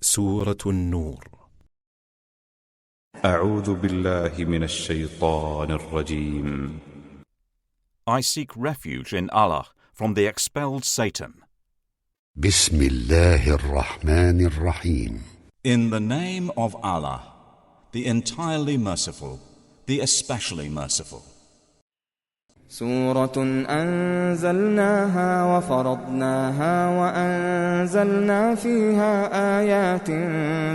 سورة النور. أعوذ بالله من الشيطان الرجيم. I seek refuge in Allah from the expelled Satan. بسم الله الرحمن الرحيم. In the name of Allah, the entirely merciful, the especially merciful. سورة أنزلناها وفرضناها وأنزلنا فيها آيات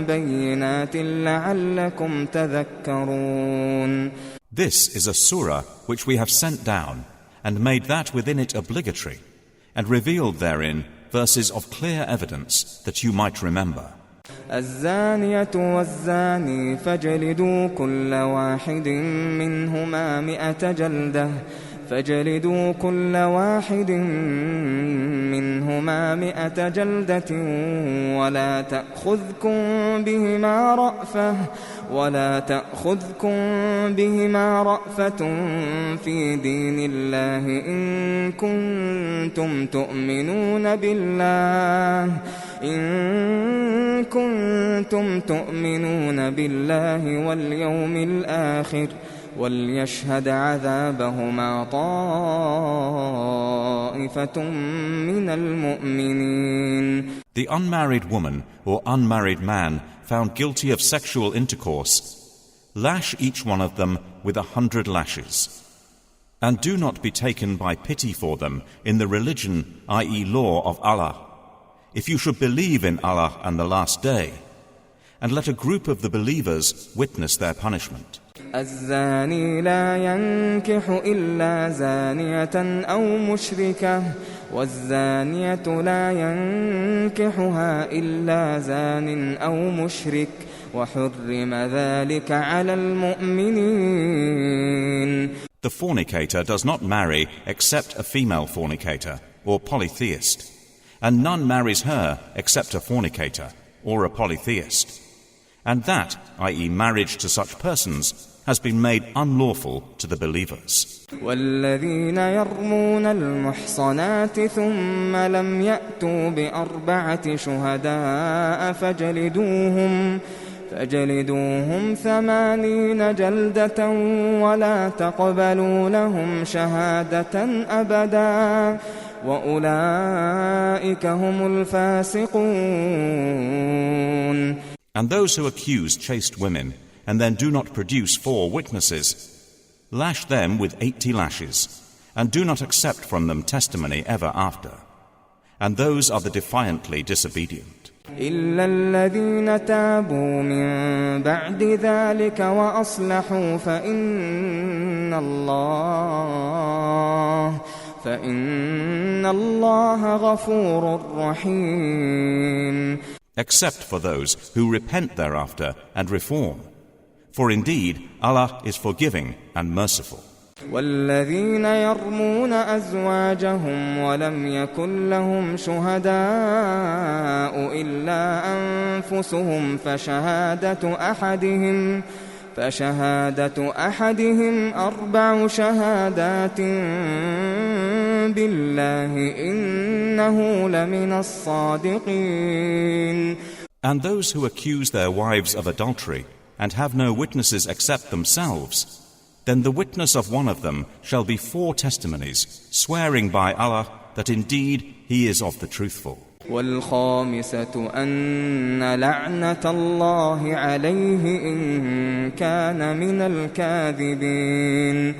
بينات لعلكم تذكرون. This is a surah which we have sent down and made that within it obligatory and revealed therein verses of clear evidence that you might remember. الزانية والزاني فاجلدوا كل واحد منهما 100 جلدة فاجلدوا كل واحد منهما 100 جلدة ولا تأخذكم بهما رأفة في دين الله إن كنتم تؤمنون بالله واليوم الآخر وليشهد عذابهما طائفة من المؤمنين. The unmarried woman or unmarried man found guilty of sexual intercourse, lash each one of them with 100 lashes. And do not be taken by pity for them in the religion, i.e. law of Allah, if you should believe in Allah and the last day, and let a group of the believers witness their punishment. الزاني لا ينكح إلا زانية أو مشركة والزانية لا ينكحها إلا زان أو مشرك وحرم ذلك على المؤمنين. The fornicator does not marry except a female fornicator or polytheist, and none marries her except a fornicator or a polytheist. And that, i.e. marriage to such persons, has been made unlawful to the believers. والذين يرمون المحصنات ثم لم يأتوا ب4 شهداء فجلدوهم 80 جلدة ولا تقبلوا لهم شهادة أبدا وأولئك هم الفاسقون. And those who accuse chaste women and then do not produce 4 witnesses, lash them with 80 lashes, and do not accept from them testimony ever after. And those are the defiantly disobedient. إلا الذين تابوا من بعد ذلك وأصلحوا فإن الله غفور رحيم. Except for those who repent thereafter and reform. For indeed, Allah is forgiving and merciful. والذين يرمون أزواجهم ولم يكن لهم شهداء إلا أنفسهم فشهادة أحدهم 4 شهادات بالله إنه لمن الصادقين. And those who accuse their wives of adultery and have no witnesses except themselves, then the witness of one of them shall be 4 testimonies, swearing by Allah that indeed he is of the truthful. والخامسة أن لعنة الله عليه إن كان من الكاذبين.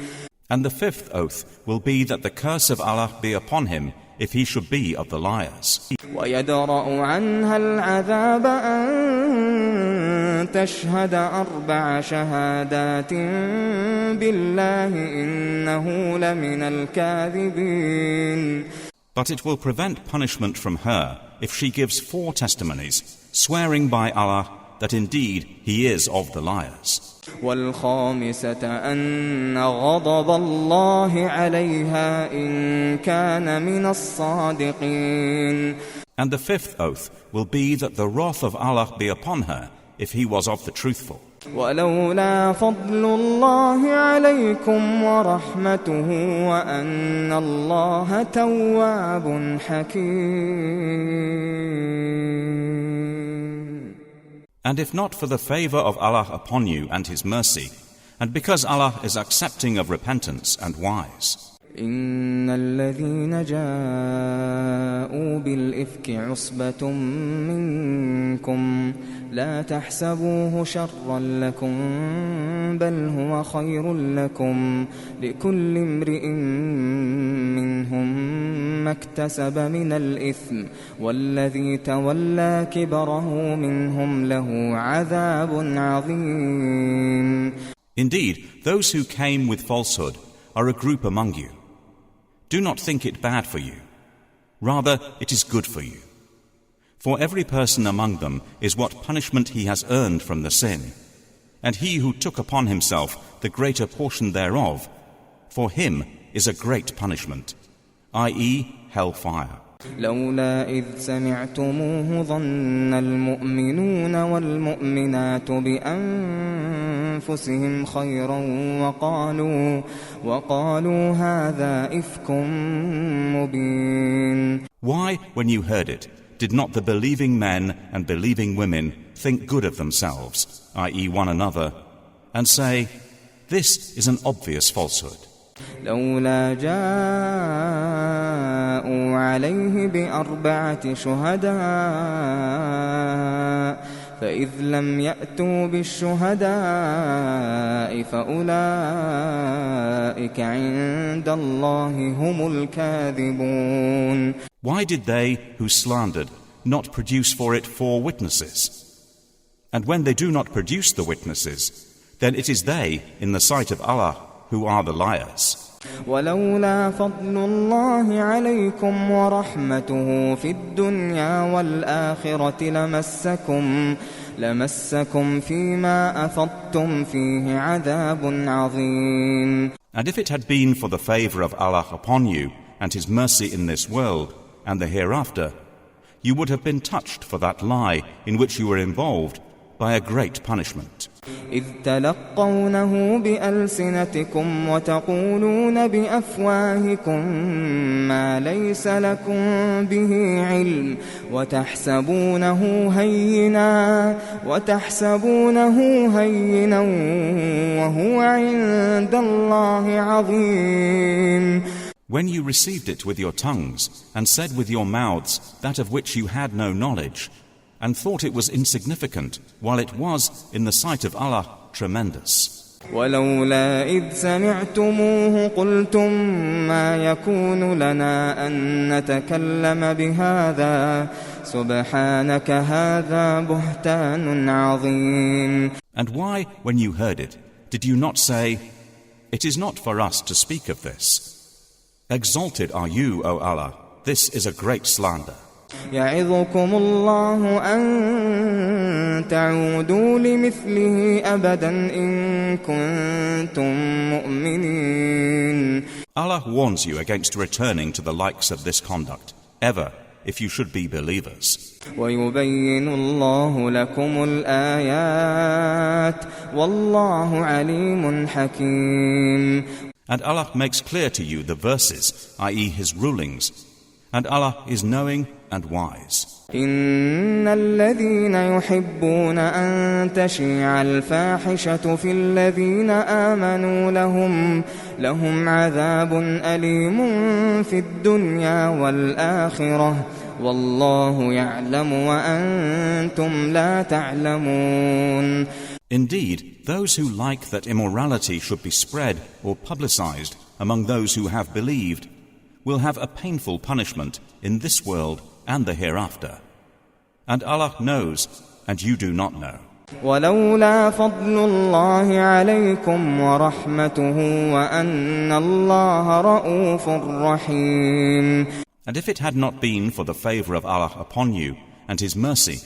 And the 5th oath will be that the curse of Allah be upon him if he should be of the liars. ويدرأ عنها العذاب أن تشهد 4 شهادات بالله إنه لمن الكاذبين. But it will prevent punishment from her if she gives 4 testimonies, swearing by Allah that indeed he is of the liars. والخامسة أن غضب الله عليها إن كان من الصادقين. And the 5th oath will be that the wrath of Allah be upon her if he was of the truthful. ولولا فضل الله عليكم ورحمته وأن الله تواب حكيم. And if not for the favor of Allah upon you and His mercy, and because Allah is accepting of repentance and wise. إن الذين جاءوا بالإفك عصبة منكم لا تحسبوه شرا لكم بل هو خير لكم لكل امرئ منهم ما اكتسب من الإثم والذي تولى كبره منهم له عذاب عظيم. Indeed, those who came with falsehood are a group among you. Do not think it bad for you. Rather, it is good for you. For every person among them is what punishment he has earned from the sin, and he who took upon himself the greater portion thereof, for him is a great punishment, i.e., hellfire. لولا إذ سمعتموه ظن المؤمنون والمؤمنات بأنفسهم خيرا وقالوا هذا إفك مبين. Why, when you heard it, did not the believing men and believing women think good of themselves, i.e. one another, and say, this is an obvious falsehood? لولا جاءوا عليه بأربعة شهداء فإذ لم يأتوا بالشهداء فأولئك عند الله هم الكاذبون. Why did they who slandered not produce for it 4 witnesses? And when they do not produce the witnesses, then it is they, in the sight of Allah, who are the liars. ولولا فضل الله عليكم ورحمته في الدنيا والآخرة لمسكم فيما أفضتم فيه عذاب عظيم. And if it had been for the favor of Allah upon you and His mercy in this world and the hereafter, you would have been touched for that lie in which you were involved by a great punishment. إذ تلقونه بألسنتكم وتقولون بأفواهكم ما ليس لكم به علم وتحسبونه هينا وهو عند الله عظيم. When you received it with your tongues and said with your mouths that of which you had no knowledge, and thought it was insignificant, while it was, in the sight of Allah, tremendous. ولولا إذ سمعتموه قلتم ما يكون لنا أن نتكلم بهذا سبحانك هذا بهتان عظيم. And why, when you heard it, did you not say, it is not for us to speak of this? Exalted are you, O Allah, this is a great slander. يعظكم الله أن تعودوا لمثله أبدا إن كنتم مؤمنين. Allah warns you against returning to the likes of this conduct, ever, if you should be believers. ويبين الله لكم الآيات والله عليم حكيم. And Allah makes clear to you the verses, i.e. His rulings, and Allah is knowing and wise. إن الذين يحبون أن تشيع الفاحشة في الذين آمنوا لهم عذاب أليم في الدنيا والآخرة والله يعلم وأنتم لا تعلمون. Indeed, those who like that immorality should be spread or publicized among those who have believed will have a painful punishment in this world and the hereafter. And Allah knows, and you do not know. ولولا فضل الله عليكم ورحمته وأن الله رؤوف رحيم. And if it had not been for the favor of Allah upon you and His mercy,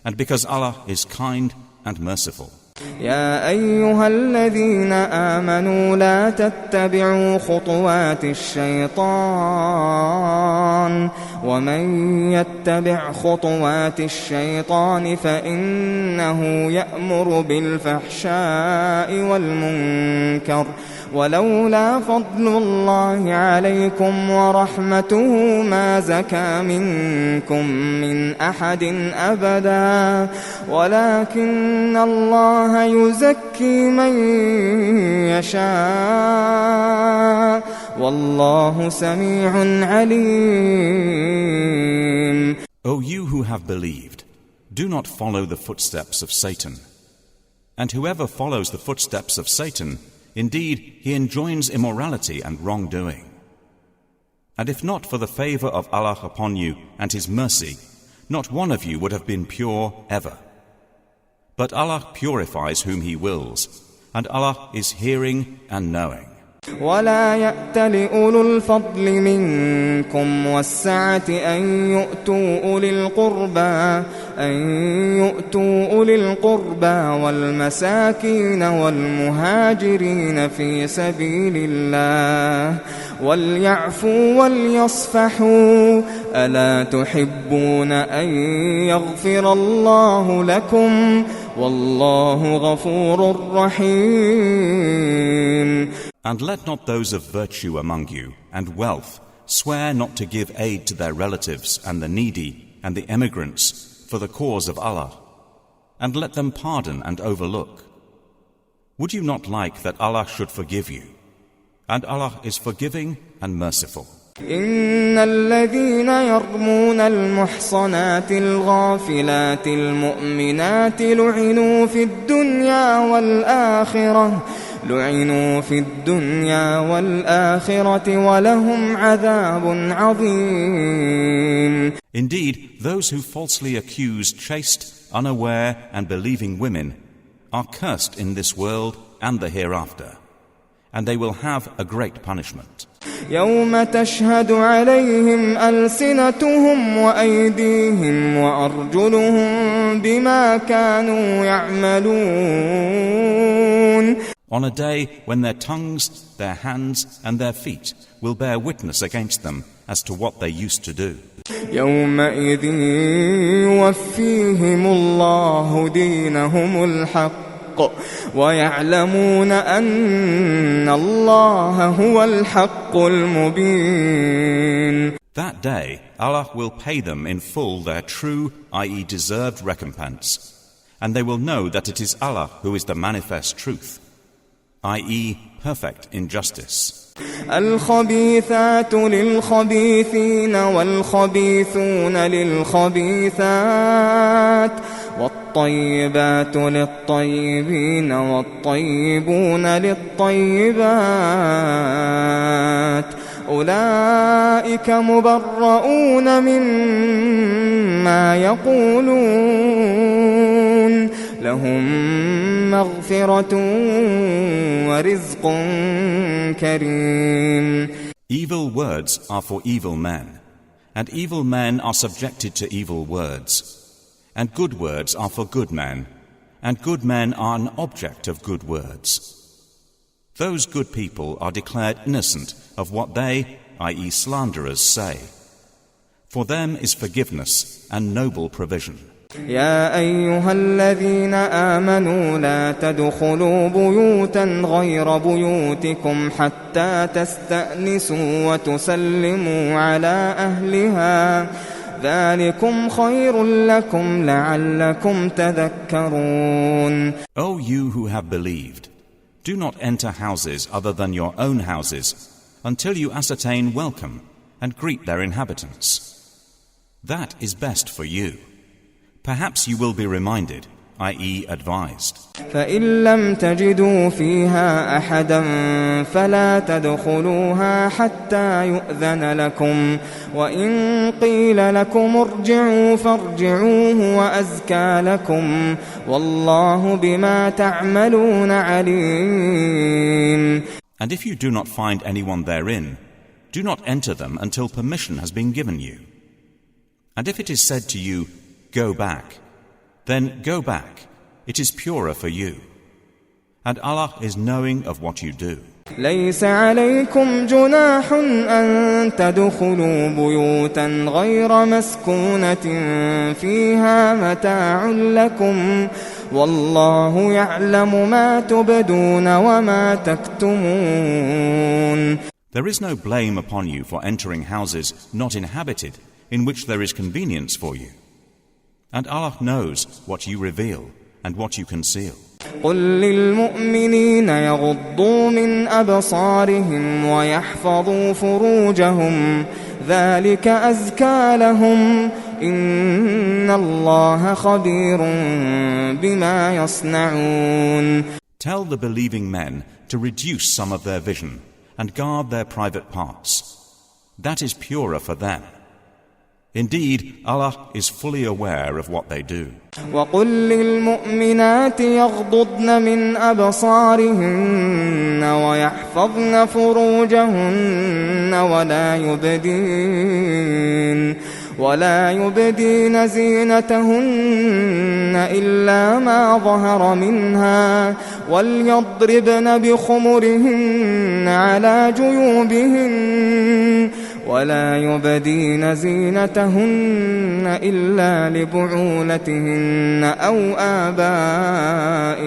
and because Allah is kind and merciful. يا أيها الذين آمنوا لا تتبعوا خطوات الشيطان ومن يتبع خطوات الشيطان فإنه يأمر بالفحشاء ولولا فضل الله عليكم ورحمته ما زكى منكم من أحد أبدا ولكن الله يزكي من يشاء والله سميع عليم. O you who have believed, do not follow the footsteps of Satan. And whoever follows the footsteps of Satan, indeed, he enjoins immorality and wrongdoing. And if not for the favor of Allah upon you and His mercy, not one of you would have been pure ever. But Allah purifies whom He wills, and Allah is hearing and knowing. ولا يأتل أولو الفضل منكم والسعة أن يؤتوا أولي القربى والمساكين والمهاجرين في سبيل الله وليعفوا وليصفحوا ألا تحبون أن يغفر الله لكم والله غفور رحيم. And let not those of virtue among you and wealth swear not to give aid to their relatives and the needy and the emigrants for the cause of Allah, and let them pardon and overlook. Would you not like that Allah should forgive you? And Allah is forgiving and merciful. إن الذين يرمون المحصنات الغافلات المؤمنات لعنوا في الدنيا والآخرة ولهم عذاب عظيم. Indeed, those who falsely accuse chaste, unaware and believing women are cursed in this world and the hereafter, and they will have a great punishment. يوم تشهد عليهم ألسنتهم وأيديهم وأرجلهم بما كانوا يعملون. On a day when their tongues, their hands and their feet will bear witness against them as to what they used to do. يومئذ يوفيهم الله دينهم الحق ويعلمون أن الله هو الحق المبين. That day Allah will pay them in full their true, i.e. deserved recompense, and they will know that it is Allah who is the manifest truth, i.e. perfect in justice. الخبيثات للخبيثين والخبيثون للخبيثات والطيبات للطيبين والطيبون للطيبات أولئك مبرؤون مما يقولون لهم مغفرة ورزق كريم. Evil words are for evil men, and evil men are subjected to evil words. And good words are for good men, and good men are an object of good words. Those good people are declared innocent of what they, i.e. slanderers, say. For them is forgiveness and noble provision. يا أيها الذين آمنوا لا تدخلوا بيوتا غير بيوتكم حتى تستأنسوا وتسلموا على أهلها ذلكم خير لكم لعلكم تذكرون. O you who have believed, do not enter houses other than your own houses until you ascertain welcome and greet their inhabitants. That is best for you. Perhaps you will be reminded, i.e. advised. فإن لم تجدوا فيها أحدا فلا تدخلوها حتى يؤذن لكم وإن قيل لكم ارجعوا فارجعوا هو أزكى لكم والله بما تعملون عليم. And if you do not find anyone therein, do not enter them until permission has been given you. And if it is said to you, go back, then go back. It is purer for you. And Allah is knowing of what you do. ليس عليكم جناح أن تدخلوا بيوتا غير مسكونة فيها متاع لكم والله يعلم ما تبدون وما تكتمون. There is no blame upon you for entering houses not inhabited, in which there is convenience for you. And Allah knows what you reveal and what you conceal. قل للمؤمنين يغضوا من أبصارهم ويحفظوا فروجهم ذلك أزكى لهم إن الله خبير بما يصنعون. Tell the believing men to reduce some of their vision and guard their private parts. That is purer for them. Indeed, Allah is fully aware of what they do. وقل للمؤمنات يغضضن من أبصارهن ويحفظن فروجهن ولا يبدين زينتهن إلا ما ظهر منها وليضربن بخمرهن على جيوبهن ولا يبدين زينتهن إلا لبعولتهن أو آباء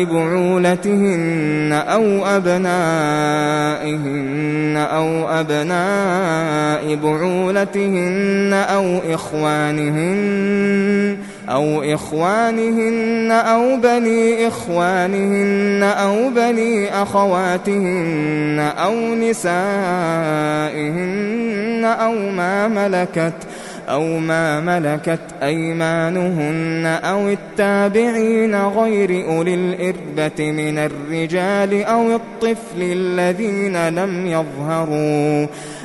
بعولتهن أو أبنائهن أو أبناء بعولتهن أو إخوانهن أو بني إخوانهن أو بني أخواتهن أو نسائهن أو ما ملكت أيمانهن أو التابعين غير أولي الإربة من الرجال أو الطفل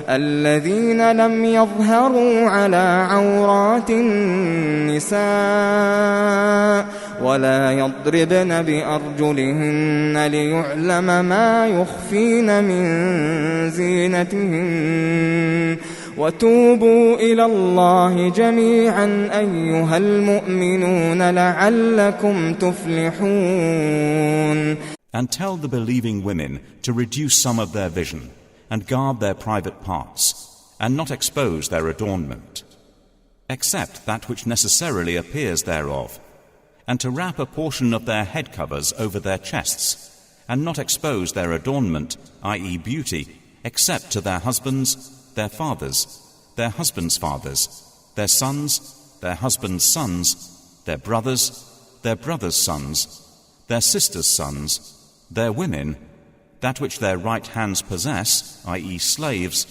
الذين لم يظهروا على عورات النساء ولا يضربن بأرجلهن ليعلم ما يخفين من زينتهن وتوبوا إلى الله جميعا أيها المؤمنون لعلكم تفلحون. And tell the believing women to reduce some of their vision and guard their private parts and not expose their adornment, except that which necessarily appears thereof, and to wrap a portion of their head covers over their chests and not expose their adornment, i.e. beauty, except to their husbands, their fathers, their husbands' fathers, their sons, their husbands' sons, their brothers' sons, their sisters' sons, their women, that which their right hands possess, i.e. slaves,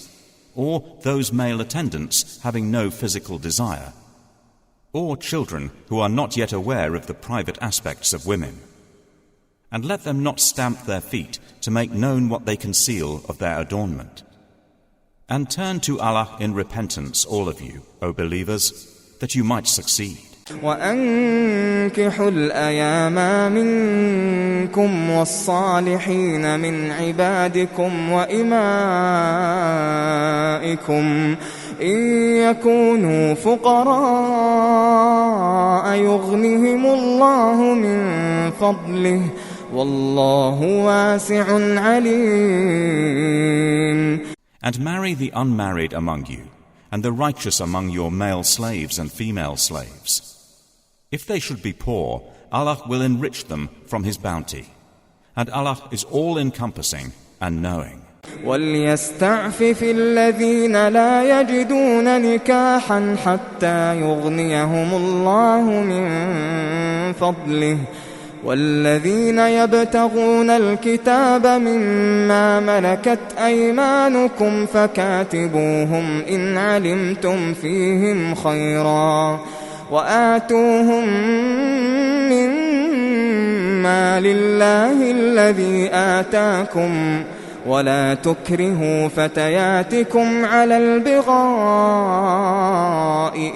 or those male attendants having no physical desire, or children who are not yet aware of the private aspects of women. And let them not stamp their feet to make known what they conceal of their adornment. And turn to Allah in repentance, all of you, O believers, that you might succeed. وأنكحوا الأيام منكم والصالحين من عبادكم وإمائكم إن يكونوا فقراء يغنهم الله من فضله والله واسع عليم. And marry the unmarried among you, and the righteous among your male slaves and female slaves. If they should be poor, Allah will enrich them from His bounty, and Allah is all-encompassing and knowing. وَلْيَسْتَعْفِفِ الَّذِينَ لَا يَجِدُونَ نِكَاحًا حَتَّى يُغْنِيَهُمُ اللَّهُ مِنْ فَضْلِهِ والذين يبتغون الكتاب مما ملكت أيمانكم فكاتبوهم إن علمتم فيهم خيرا وآتوهم مما لله الذي آتاكم ولا تكرهوا فتياتكم على البغاء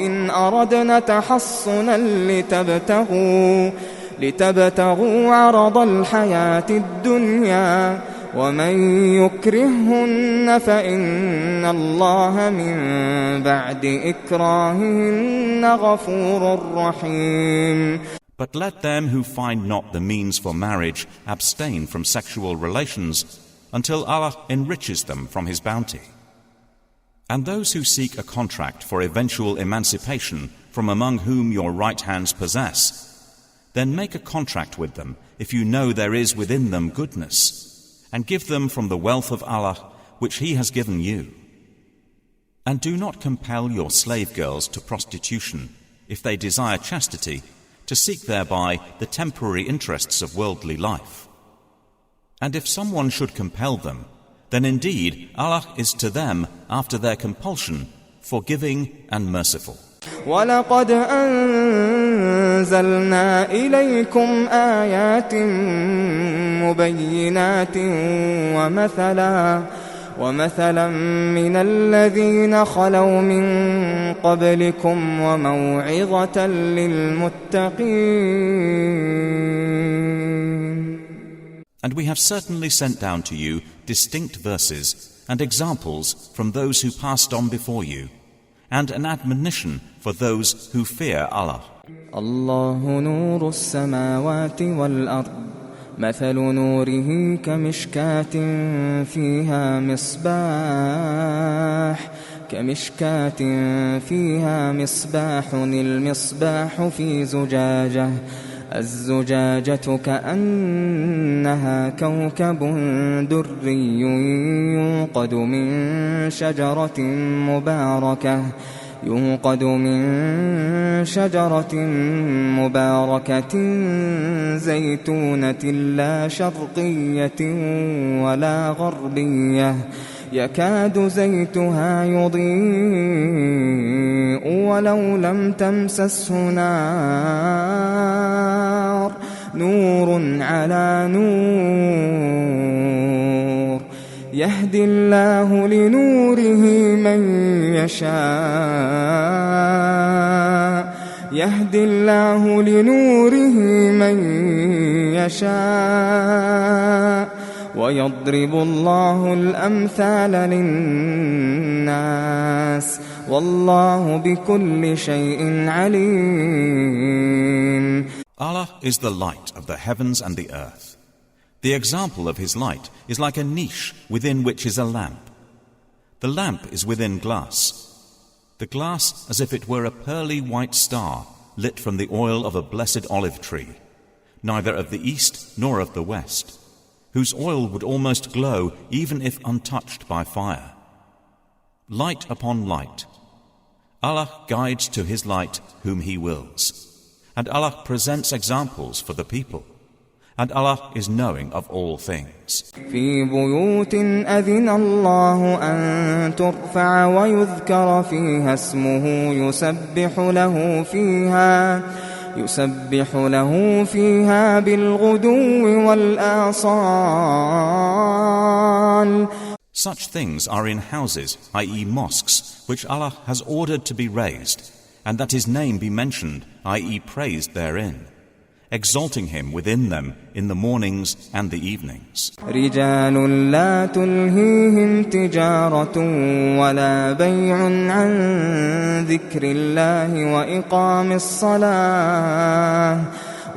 إن أردنا تحصنا لتبتغوا عرض الحياة الدنيا ومن يكرههن فإن الله من بعد إكراههن غفور رحيم. But let them who find not the means for marriage abstain from sexual relations until Allah enriches them from His bounty. And those who seek a contract for eventual emancipation from among whom your right hands possess, then make a contract with them if you know there is within them goodness, and give them from the wealth of Allah which He has given you. And do not compel your slave girls to prostitution if they desire chastity, to seek thereby the temporary interests of worldly life. And if someone should compel them, then indeed Allah is to them, after their compulsion, forgiving and merciful. وَلَقَدْ أَنزَلْنَا إِلَيْكُمْ آيَاتٍ مُبَيِّنَاتٍ وَمَثَلًا مِنَ الَّذِينَ خَلَوْا مِن قَبْلِكُمْ وَمَوْعِظَةً لِلْمُتَّقِينَ. And we have certainly sent down to you distinct verses and examples from those who passed on before you, and an admonition for those who fear Allah. الله نور السماوات والأرض مثل نوره كمشكاة فيها مصباح المصباح في زجاجة الزجاجة كأنها كوكب دري يوقد من شجرة مباركة زيتونة لا شرقية ولا غربية يكاد زيتها يضيء ولو لم تمسسه نار نور على نور يهدي الله لنوره من يشاء ويضرب الله الأمثال للناس والله بكل شيء عليم. Allah is the light of the heavens and the earth. The example of His light is like a niche within which is a lamp. The lamp is within glass. The glass as if it were a pearly white star lit from the oil of a blessed olive tree, neither of the east nor of the west, whose oil would almost glow even if untouched by fire. Light upon light. Allah guides to His light whom He wills, and Allah presents examples for the people. And Allah is knowing of all things. في بيوت أذن الله أن ترفع ويذكر فيها اسمه يسبح له فيها بالغدو والآصال. Such things are in houses, i.e. mosques, which Allah has ordered to be raised, and that His name be mentioned, i.e. praised therein, exalting Him within them in the mornings and the evenings. رجال لا تلهيهم تجارة ولا بيع عن ذكر الله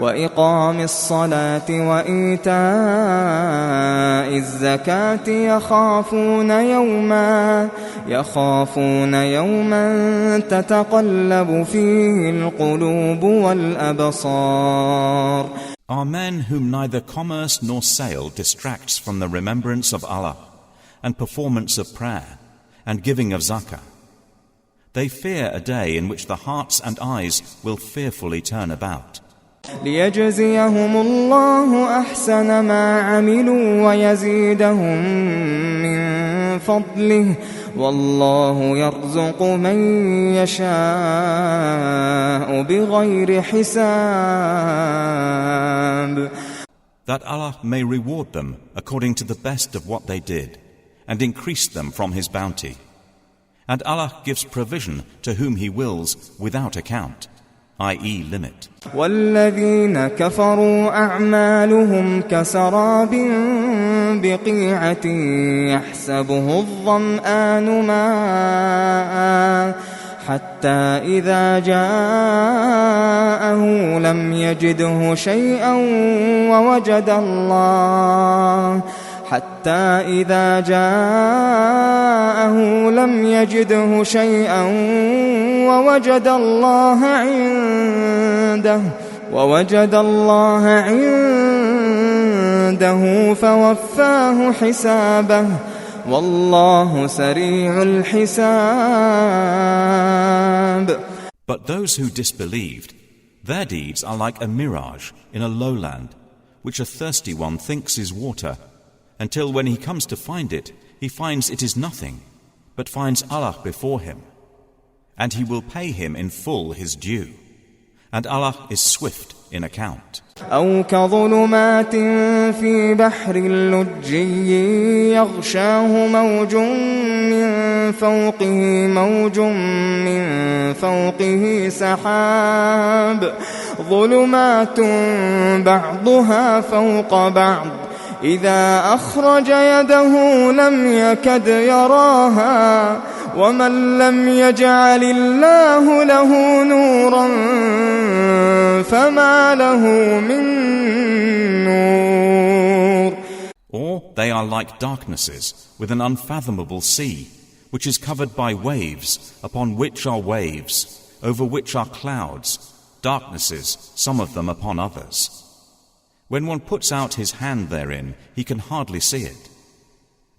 وإقام الصلاة وإيتاء الزكاة يخافون يوما تتقلب فيه القلوب والأبصار. Are men whom neither commerce nor sale distracts from the remembrance of Allah and performance of prayer and giving of zakah. They fear a day in which the hearts and eyes will fearfully turn about. ليجزيهم الله أحسن ما عملوا ويزيدهم من فضله والله يرزق من يشاء بغير حساب. That Allah may reward them according to the best of what they did and increase them from His bounty. And Allah gives provision to whom He wills without account, i.e. limit. والذين كفروا أعمالهم كسراب بقيعة يحسبه الظمآن ماء حتى إذا جاءه لم يجده شيئا يجده شيئا ووجد الله عنده فوفاه حسابه والله سريع الحساب. But those who disbelieved, their deeds are like a mirage in a lowland, which a thirsty one thinks is water, until when he comes to find it, he finds it is nothing, but finds Allah before him, and he will pay him in full his due, and Allah is swift in account. أو كظلمات في بحر لجي يغشاه موج من فوقه سحاب ظلمات بعضها فوق بعض إذا أخرج يده لم يكد يراها ومن لم يجعل الله له نورا فما له من نور. Or they are like darknesses with an unfathomable sea, which is covered by waves, upon which are waves, over which are clouds, darknesses, some of them upon others. When one puts out his hand therein, he can hardly see it.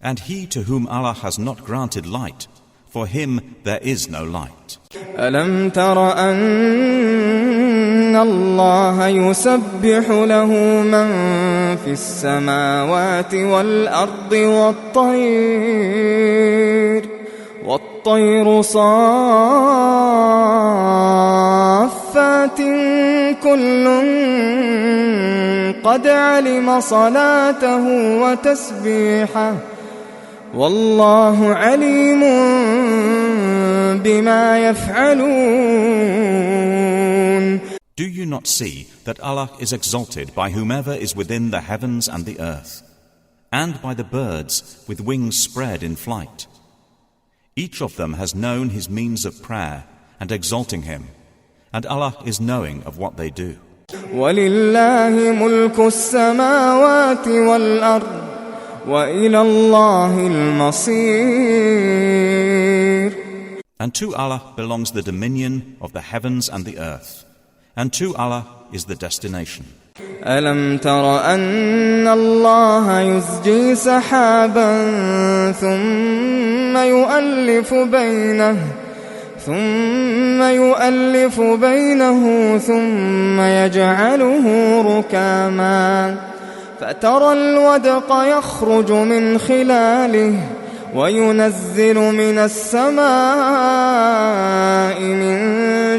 And he to whom Allah has not granted light, for him there is no light. ألم تر أن الله يسبح له من في السماوات والأرض والطير صافات كل قد علم صلاته وتسبيحه والله عليم بما يفعلون. Do you not see that Allah is exalted by whomever is within the heavens and the earth, and by the birds with wings spread in flight? Each of them has known his means of prayer and exalting him, and Allah is knowing of what they do. وَلِلَّهِ مُلْكُ السَّمَاوَاتِ وَالْأَرْضِ وَإِلَى اللَّهِ الْمَصِيرُ. And to Allah belongs the dominion of the heavens and the earth, and to Allah is the destination. ألم تر أن الله يزجي سحابا ثم يؤلف بينه ثم يجعله ركاما فترى الودق يخرج من خلاله وينزل من السماء من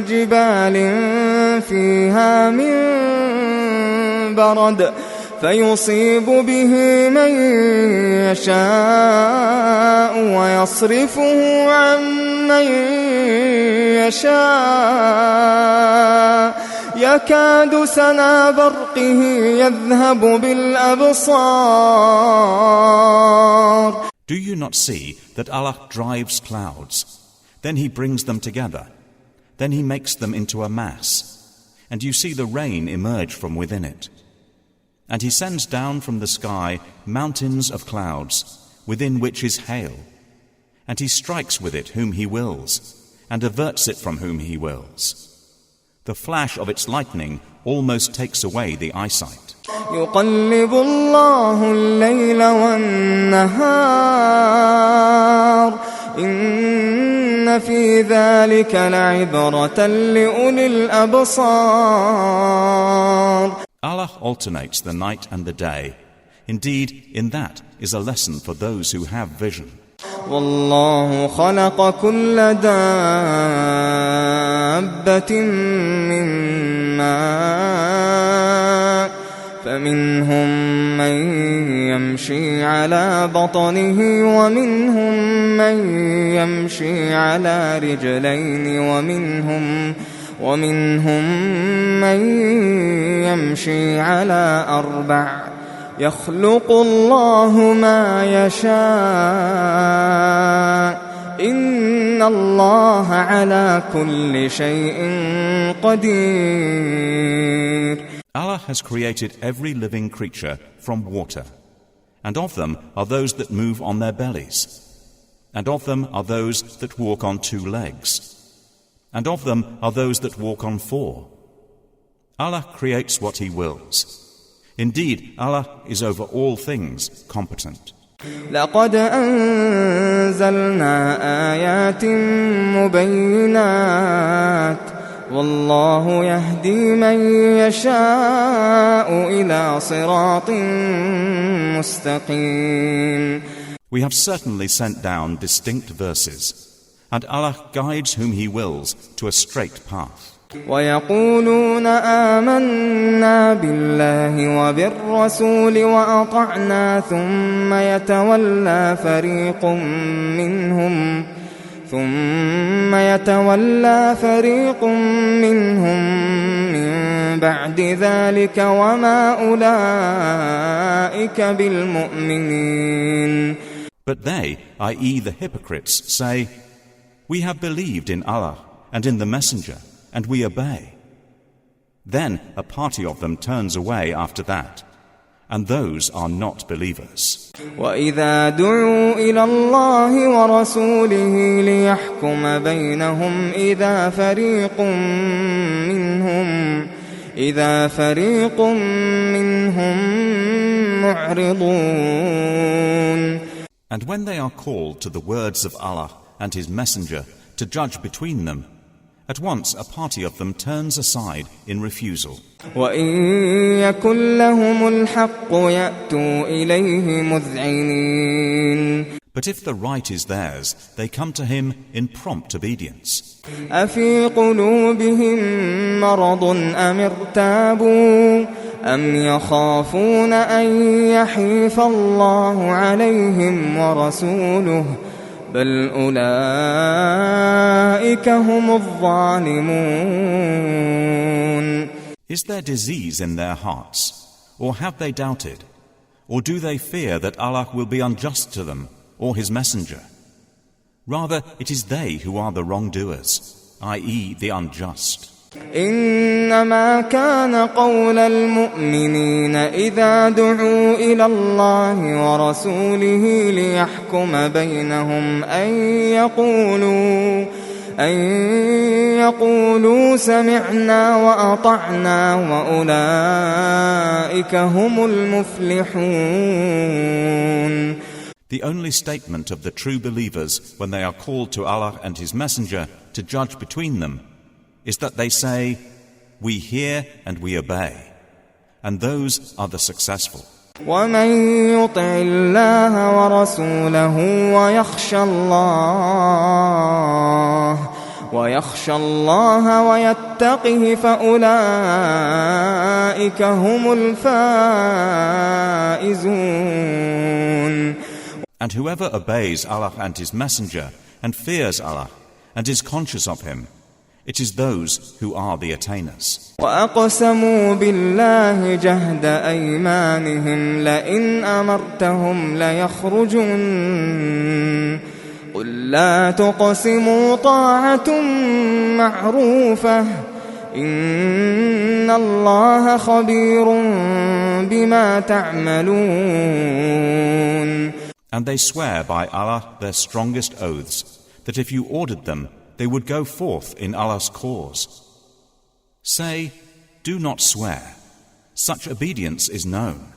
جبال فيها من برد فيصيب به من يشاء ويصرفه عن من يشاء يكاد سنا برقه يذهب بالأبصار. Do you not see that Allah drives clouds? Then He brings them together. Then He makes them into a mass. And you see the rain emerge from within it. And He sends down from the sky mountains of clouds, within which is hail. And He strikes with it whom He wills, and averts it from whom He wills. The flash of its lightning almost takes away the eyesight. يقلب الله الليل والنهار إن في ذلك لعبرة لأولي الأبصار. Allah alternates the night and the day. Indeed, in that is a lesson for those who have vision. والله خلق كل دابة من ماء فمنهم من يمشي على بطنه ومنهم من يمشي على رجلين ومنهم من يمشي على أربع يخلق الله ما يشاء إن الله على كل شيء قدير. Allah has created every living creature from water, and of them are those that move on their bellies. and of them are those that walk on 2 legs, and of them are those that walk on 4. Allah creates what He wills. Indeed, Allah is over all things competent. لقد أنزلنا آيات مبينات والله يهدي من يشاء إلى صراط مستقيم. We have certainly sent down distinct verses, and Allah guides whom He wills to a straight path. ويقولون آمنا بالله وبالرسول وأطعنا ثم يتولى فريق منهم من بعد ذلك وما أولئك بالمؤمنين. But they, i.e. the hypocrites, say, "We have believed in Allah and in the Messenger, and we obey." Then a party of them turns away after that, and those are not believers. وَإِذَا دُعُوا إِلَى اللَّهِ وَرَسُولِهِ لِيَحْكُمَ بَيْنَهُمْ إِذَا فَرِيقٌ مِّنْهُمْ مُعْرِضُونَ. And when they are called to the words of Allah and His Messenger to judge between them, at once a party of them turns aside in refusal. وَإِن يَكُن لَّهُمُ الْحَقُّ يَأْتُوا إِلَيْهِ مُذْعِنِينَ. But if the right is theirs, they come to Him in prompt obedience. أَفِي قُلُوبِهِم مَّرَضٌ أَمِ ارْتَابُوا أَمْ يَخَافُونَ أَن يَحِيفَ اللَّهُ عَلَيْهِمْ وَرَسُولُهُ بل أولئك هم الظالمون. Is there disease in their hearts? Or have they doubted? Or do they fear that Allah will be unjust to them, or His Messenger? Rather, it is they who are the wrongdoers, i.e. the unjust. إنما كان قول المؤمنين إذا دعوا إلى الله ورسوله ليحكم بينهم أن يقولوا سمعنا وأطعنا وأولئك هم المفلحون. The only statement of the true believers when they are called to Allah and His Messenger to judge between them is that they say, "We hear and we obey," and those are the successful. وَمَن يُطِعِ اللَّهَ وَرَسُولَهُ وَيَخْشَ اللَّهَ وَيَتَّقِهِ فَأُولَئِكَ هُمُ الْفَائِزُونَ. And whoever obeys Allah and His Messenger and fears Allah and is conscious of Him, it is those who are the attainers. وَأَقْسَمُوا بِاللَّهِ جَهْدَ أَيْمَانِهِمْ لَئِنْ أَمَرْتَهُمْ لَيَخْرُجُنَّ قُل لَّا تُقْسِمُوا طَاعَةٌ مَّعْرُوفَةٌ إِنَّ اللَّهَ خَبِيرٌ بِمَا تَعْمَلُونَ. And they swear by Allah their strongest oaths, that if you ordered them, they would go forth in Allah's cause. Say, do not swear. Such obedience is known.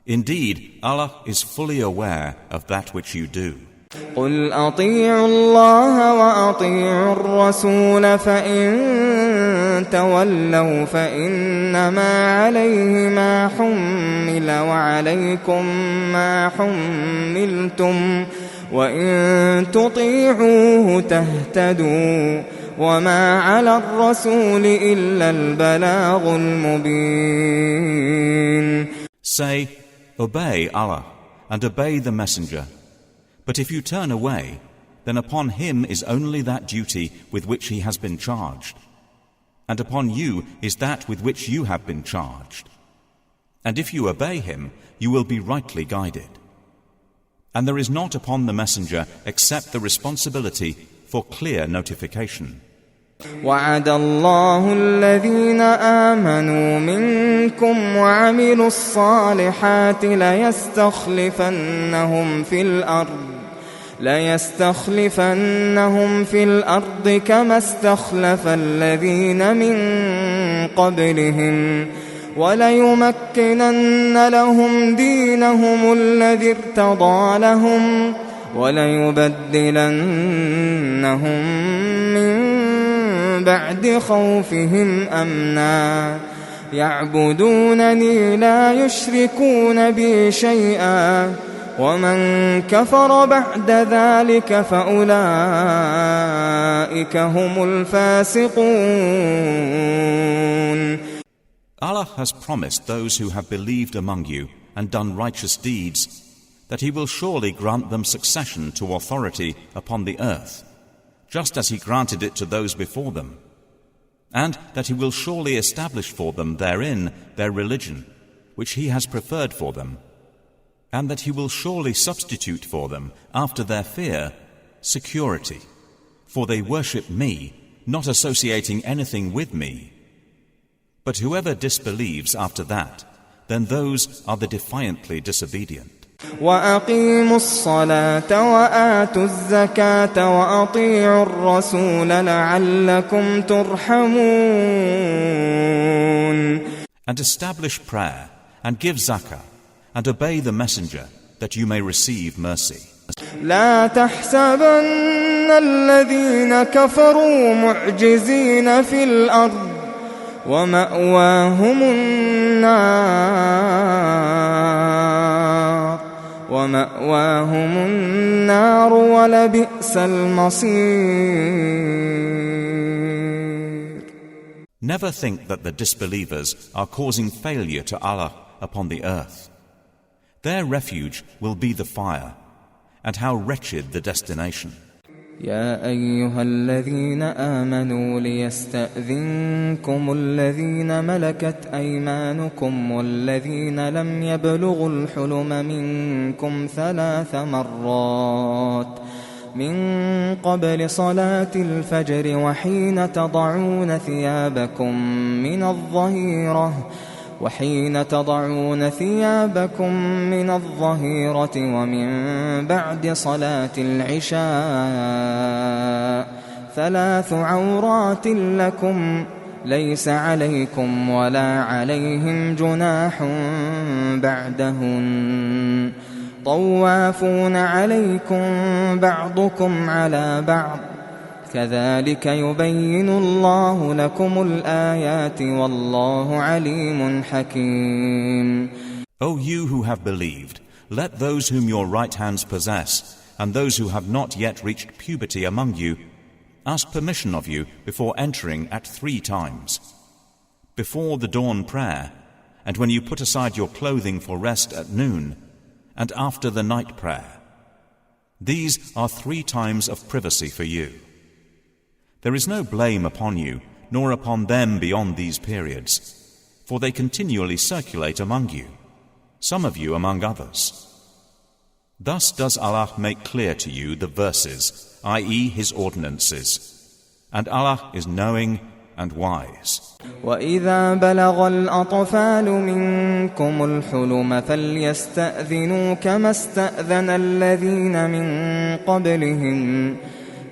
Indeed, Allah is fully aware of that which you do. قُلْ أَطِيعُوا اللَّهَ وَأَطِيعُوا الرَّسُولَ فَإِن تَوَلَّوْا فَإِنَّمَا عَلَيْهِ مَا حُمِّلَ وَعَلَيْكُمْ مَا حُمِّلْتُمْ وَإِن تُطِيعُوهُ تَهْتَدُوا وَمَا عَلَى الرَّسُولِ إِلَّا الْبَلَاغُ الْمُبِينُ. Say, obey Allah and obey the Messenger. But if you turn away, then upon him is only that duty with which he has been charged, and upon you is that with which you have been charged. And if you obey him, you will be rightly guided. And there is not upon the Messenger except the responsibility for clear notification. وعد الله الذين آمنوا منكم وعملوا الصالحات ليستخلفنهم في الأرض كما استخلف الذين من قبلهم وليمكنن لهم دينهم الذي ارتضى لهم وليبدلنهم من بعد خوفهم أمنا يعبدونني لا يشركون بي شيئا ومن كفر بعد ذلك فأولئك هم الفاسقون. Allah has promised those who have believed among you and done righteous deeds that He will surely grant them succession to authority upon the earth, just as He granted it to those before them, and that He will surely establish for them therein their religion, which He has preferred for them, and that He will surely substitute for them, after their fear, security, for they worship Me, not associating anything with Me. But whoever disbelieves after that, then those are the defiantly disobedient. وَأَقِيمُوا الصَّلَاةَ وَآتُوا الزَّكَاةَ وَأَطِيعُوا الرَّسُولَ لَعَلَّكُمْ تُرْحَمُونَ. And establish prayer, and give zakah, and obey the messenger, that you may receive mercy. لا تحسبن الذين كفروا معجزين في الأرض ومأواهم النار ولبئس المصير. Never think that the disbelievers are causing failure to Allah upon the earth. Their refuge will be the fire, and how wretched the destination. يا أيها الذين آمنوا ليستأذنكم الذين ملكت أيمانكم والذين لم يبلغوا الحلم منكم 3 مرات من قبل صلاة الفجر وحين تضعون ثيابكم من الظهيرة ومن بعد صلاة العشاء 3 عورات لكم ليس عليكم ولا عليهم جناح بعدهن طوافون عليكم بعضكم على بعض كذلك يبين الله لكم الآيات والله عليم حكيم. O you who have believed, let those whom your right hands possess and those who have not yet reached puberty among you ask permission of you before entering at 3 times. Before the dawn prayer, and when you put aside your clothing for rest at noon, and after the night prayer. These are 3 times of privacy for you. There is no blame upon you, nor upon them beyond these periods, for they continually circulate among you, some of you among others. Thus does Allah make clear to you the verses, i.e. His ordinances, and Allah is knowing and wise. وَإِذَا بَلَغَ الْأَطْفَالُ مِنكُمُ الْحُلُمَ فَلْيَسْتَأْذِنُوا كَمَا اسْتَأْذَنَ الَّذِينَ مِن قَبْلِهِمْ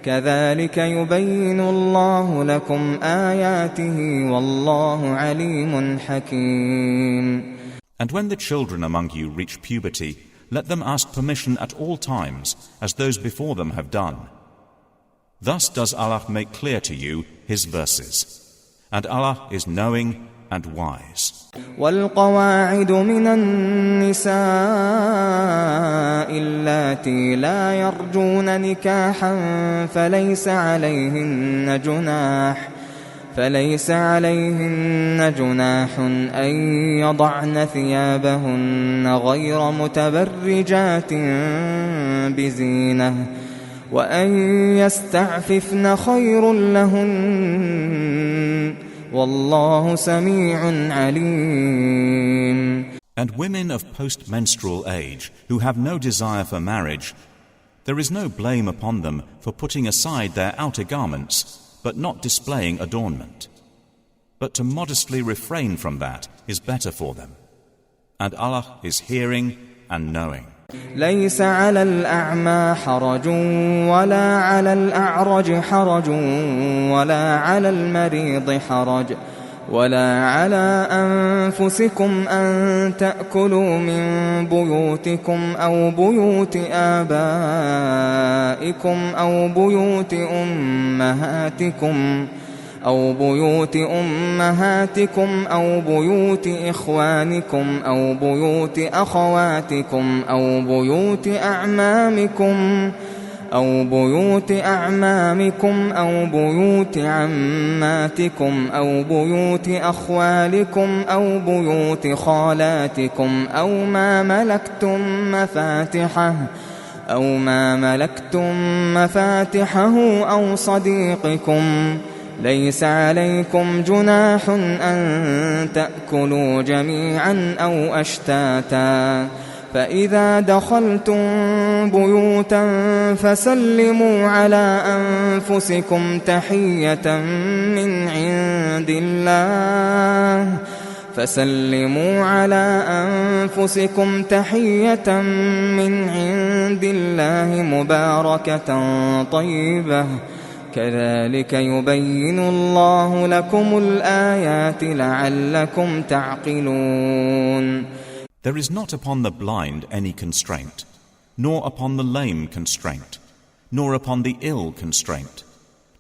كَذَلِكَ يُبَيِّنُ اللَّهُ لَكُمْ آيَاتِهِ وَاللَّهُ عَلِيمٌ حَكِيمٌ. And when the children among you reach puberty, let them ask permission at all times, as those before them have done. Thus does Allah make clear to you His verses, and Allah is knowing and wise. والقواعد من النساء اللاتي لا يرجون نكاحا فليس عليهن جناح أن يضعن ثيابهن غير متبرجات بزينة وأن يستعففن خير لهن والله سميع عليم. And women of post-menstrual age who have no desire for marriage, there is no blame upon them for putting aside their outer garments, but not displaying adornment. But to modestly refrain from that is better for them. And Allah is hearing and knowing. ليس على الأعمى حرج ولا على الأعرج حرج ولا على المريض حرج ولا على أنفسكم أن تأكلوا من بيوتكم أو بيوت آبائكم أو بيوت أمهاتكم أو بيوت إخوانكم أو بيوت أخواتكم أو بيوت أعمامكم أو بيوت عماتكم أو بيوت أخوالكم أو بيوت خالاتكم أو ما ملكتم مفاتحه أو صديقكم. ليس عليكم جناح أن تأكلوا جميعا أو أشتاتا، فإذا دخلتم بيوتا فسلموا على أنفسكم تحية من عند الله مباركة طيبة، كذلك يبين الله لكم الآيات لعلكم تعقلون. There is not upon the blind any constraint, nor upon the lame constraint, nor upon the ill constraint,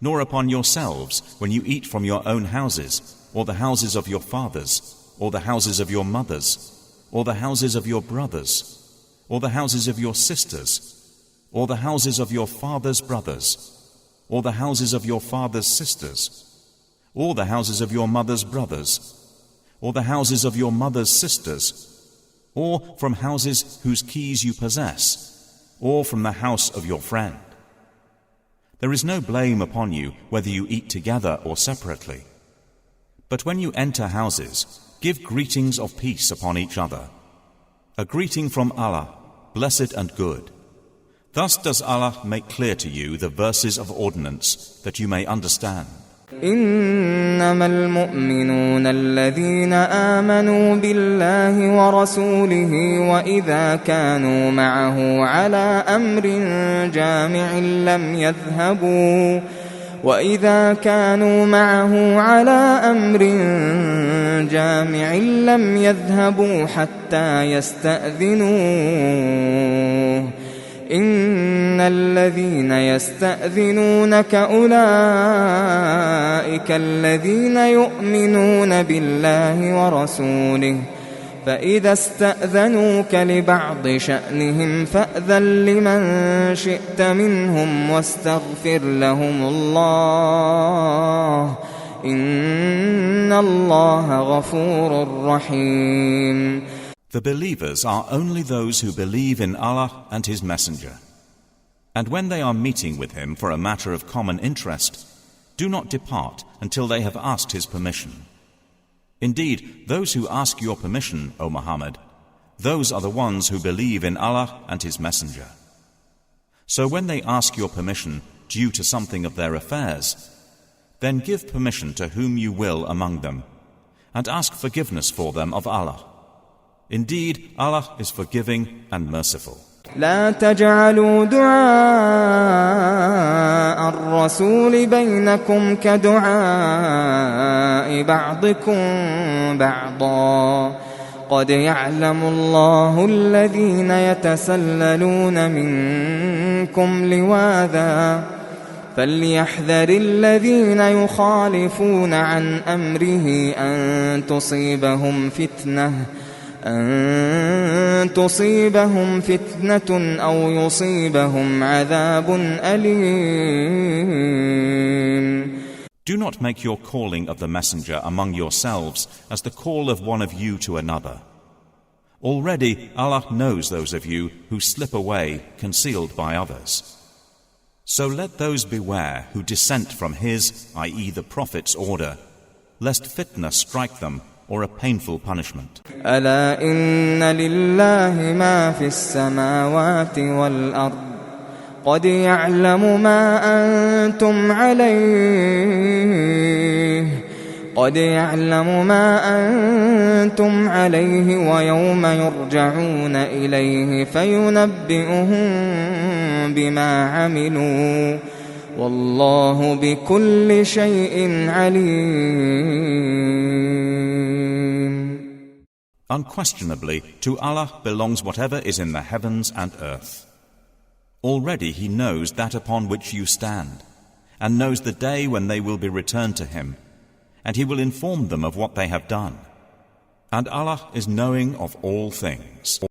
nor upon yourselves when you eat from your own houses, or the houses of your fathers, or the houses of your mothers, or the houses of your brothers, or the houses of your sisters, or the houses of your father's brothers, or the houses of your father's sisters, or the houses of your mother's brothers, or the houses of your mother's sisters, or from houses whose keys you possess, or from the house of your friend. There is no blame upon you whether you eat together or separately. But when you enter houses, give greetings of peace upon each other. A greeting from Allah, blessed and good. Thus does Allah make clear to you the verses of ordinance that you may understand. إنما المؤمنون الذين آمنوا بالله ورسوله وإذا كانوا معه على أمر جامع لم يذهبوا حتى يستأذنوه. إن الذين يستأذنونك أولئك الذين يؤمنون بالله ورسوله، فإذا استأذنوك لبعض شأنهم فأذن لمن شئت منهم واستغفر لهم الله، إن الله غفور رحيم. The believers are only those who believe in Allah and His Messenger. And when they are meeting with Him for a matter of common interest, do not depart until they have asked His permission. Indeed, those who ask your permission, O Muhammad, those are the ones who believe in Allah and His Messenger. So when they ask your permission due to something of their affairs, then give permission to whom you will among them, and ask forgiveness for them of Allah. Indeed, Allah is forgiving and merciful. لا تجعلوا دعاء الرسول بينكم كدعاء بعضكم بعضا، قد يعلم الله الذين يتسللون منكم لواذا، فليحذر الذين يخالفون عن أمره أن تصيبهم فتنة أو يصيبهم عذاب أليم. Do not make your calling of the messenger among yourselves as the call of one of you to another. Already Allah knows those of you who slip away concealed by others. So let those beware who dissent from his, i.e. the Prophet's order, lest fitna strike them or a painful punishment. ألا إن لله ما في السماوات والأرض قد يعلم ما أنتم عليه قد يعلم ما أنتم عليه ويوم يرجعون إليه فينبئهم بما عملوا والله بكل شيء عليم. Unquestionably, to Allah belongs whatever is in the heavens and earth. Already He knows that upon which you stand, and knows the day when they will be returned to Him, and He will inform them of what they have done. And Allah is knowing of all things.